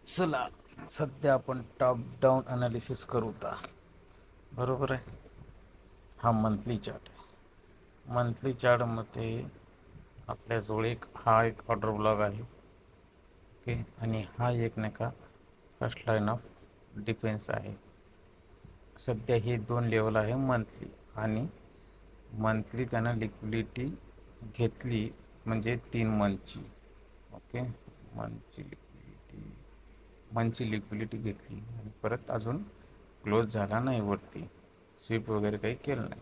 चला सध्या आपण टॉप डाऊन अनालिसिस करू का? बरोबर आहे. हा मंथली चार्ट आहे. मंथली चार्टमध्ये आपल्याजवळ एक ऑर्डर ब्लॉक आहे. ओके, आणि हा एक नाही का फर्स्ट लाईन ऑफ डिफेन्स आहे. सध्या हे दोन लेवल आहे मंथली, आणि मंथली त्यानं लिक्विडिटी घेतली म्हणजे 3 मंथची. ओके, मंथची लिक्विडिटी घेतली आणि परत अजून क्लोज झाला नाही वरती, स्वीप वगैरे काही केलं नाही.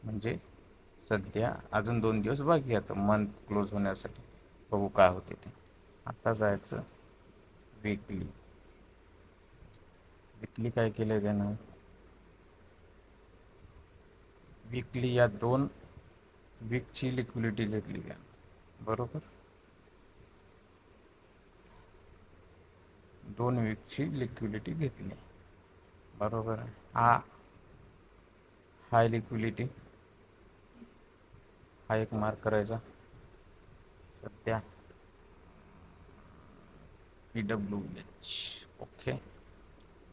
म्हणजे सध्या अजून 2 दिवस बाकी आता मंथ क्लोज होण्यासाठी. बघू काय होते ते. आता जायचं वीकली. काय केलं त्यानं? वीकली या 2 वीकची लिक्विडिटी घेतली त्यानं. बरोबर, 2 वीकची लिक्विडिटी घेतली. बरोबर आहे. हाय लिक्विडिटी हा एक मार्क करायचा. सध्या PWH. ओके,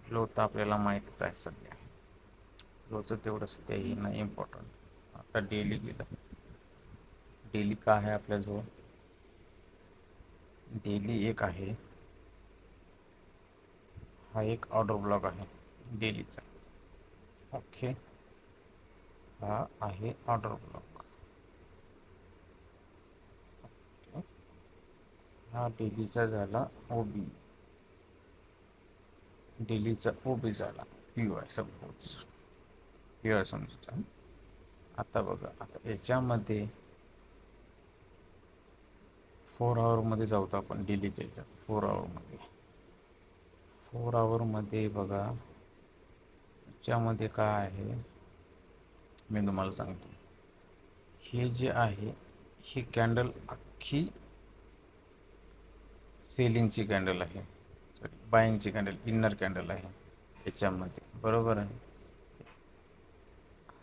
लो तर आपल्याला माहीतच आहे सध्या. लोचं तेवढं सध्या हे नाही इम्पॉर्टंट. आता डेली गेलं. डेली का आहे आपल्याजवळ? डेली एक आहे, हा एक ऑर्डर ब्लॉक आहे डेलीचा. ओके, हा आहे ऑर्डर ब्लॉक. हा डेलीचा झाला OB. डेलीचा OB झाला PY. Suppose PY समजूचा. आता बघा, आता याच्यामध्ये 4 आवरमध्ये जाऊत आपण. डेलीच्या याच्यात 4 आवरमध्ये. 4 आवरमध्ये बघा याच्यामध्ये काय आहे मी तुम्हाला सांगतो. हे जे आहे ही कॅन्डल अख्खी सेलिंगची कॅन्डल आहे, सॉरी बाईंगची कॅन्डल, इनर कॅन्डल आहे याच्यामध्ये. बरोबर आहे.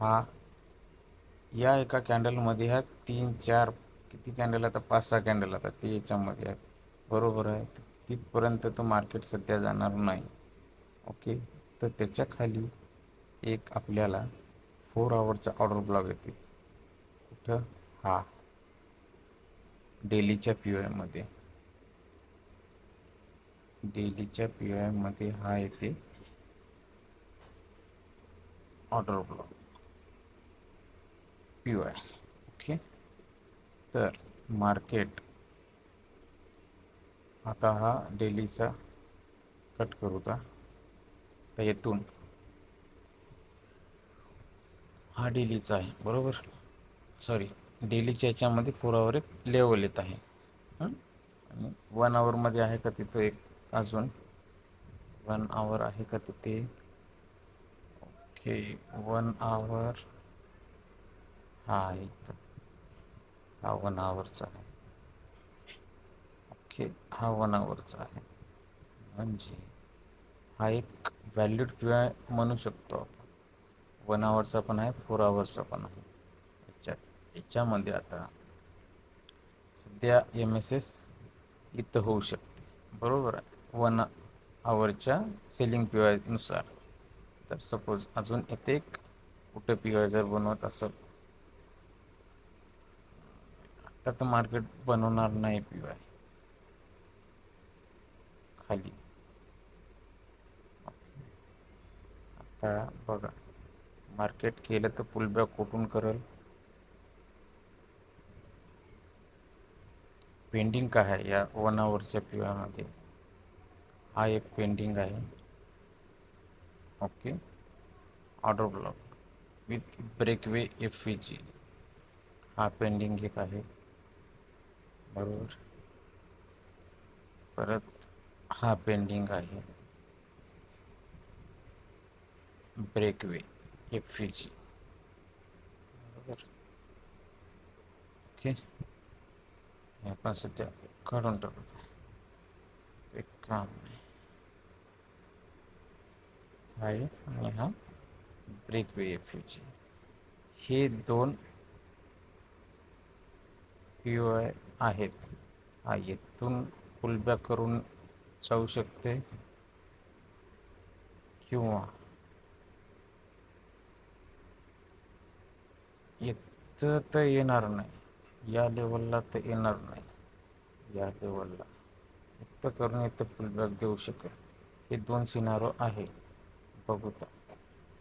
हा या एका कॅन्डलमध्ये ह्या 3-4 किती कॅन्डल, आता 5-6 कॅन्डल आता ते याच्यामध्ये आहेत. बरोबर आहे. तिथपर्यंत तो मार्केट सध्या जाणार नाही. ओके, तर त्याच्या खाली एक आपल्याला 4 आवरचा ऑर्डर ब्लॉक येते. कुठं? हा डेलीच्या PY मध्ये. डेलीच्या PY मध्ये हा येते ऑर्डर ब्लॉक PY. ओके, तर मार्केट आता हा डेलीचा कट करू का? तर येथून हा डेलीचा आहे. बरोबर, सॉरी डेलीच्या याच्यामध्ये 4 आवर एक लेवल येत आहे. आणि 1 आवरमध्ये आहे का तिथं एक अजून 1 आवर आहे का तिथे? ओके, 1 आवर हा इथं, हा 1 आवरचा आहे. ओके, हा 1 आवरचा आहे. म्हणजे हा एक व्हॅल्यूड PY म्हणू शकतो आपण. 1 आवरचा पण आहे, 4 आवरचा पण आहे. याच्यामध्ये आता सध्या MSS इथं होऊ शकते. बरोबर आहे, 1 आवरच्या सेलिंग PY नुसार. तर सपोज अजून येथे एक कुठं PY जर बनवत असेल, तर मार्केट बनवणार नाही PY खाली. आता बघा, मार्केट केलं तर पुलबॅक कुठून करेल? पेंडिंग काय आहे या 1 आवरच्या PY मध्ये? हा एक पेंडिंग आहे. Okay, order block with breakaway FVG हा पेंडिंग एक आहे. बरोबर, परत हा पेंडिंग आहे ब्रेकवे FVG. बरोबर, ओके, आपण सध्या काढून टाकू. एक काम आहे आणि हा ब्रेकवे FVG. हे 2 PY आहेत. हा येथून पुलबॅक करून जाऊ शकते किंवा इथं तर येणार नाही, या लेवलला तर येणार नाही, या लेवलला इथं करून इथं फुलबॅक देऊ शकेल. हे दोन सिनारो आहे, बघू तर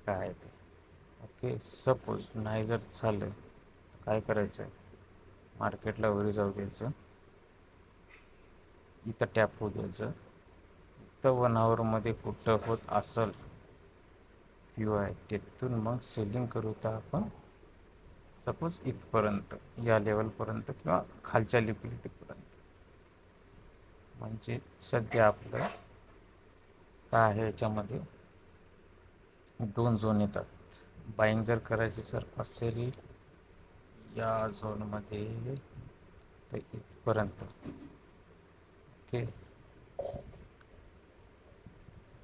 काय आहे ते. ओके, सपोज नाही जर झालं काय करायचं आहे, मार्केटला वरी जाऊ द्यायचं, इथं टॅप होऊ द्यायचं. इथं 1 आवरमध्ये कुठं होत असेल क्यू आहे तिथून मग सेलिंग करू तर आपण सपोज इथपर्यंत, या लेवलपर्यंत किंवा खालच्या लिक्विडिटीपर्यंत. म्हणजे सध्या आपलं काय आहे, याच्यामध्ये दोन झोन येतात. बाईंग जर करायची जर असेल या झोनमध्ये तर इथपर्यंत, ओके,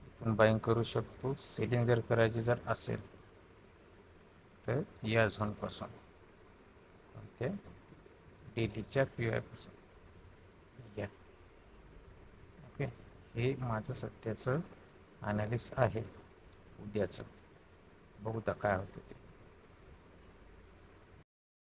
इथून बाईंग करू शकतो. सेलिंग जर करायची जर असेल तर या झोनपासून ते डेलीच्या पी आय पासून या. ओके, हे माझं सध्याचं ॲनालिस आहे उद्याचं. बघू तर काय होतं ते.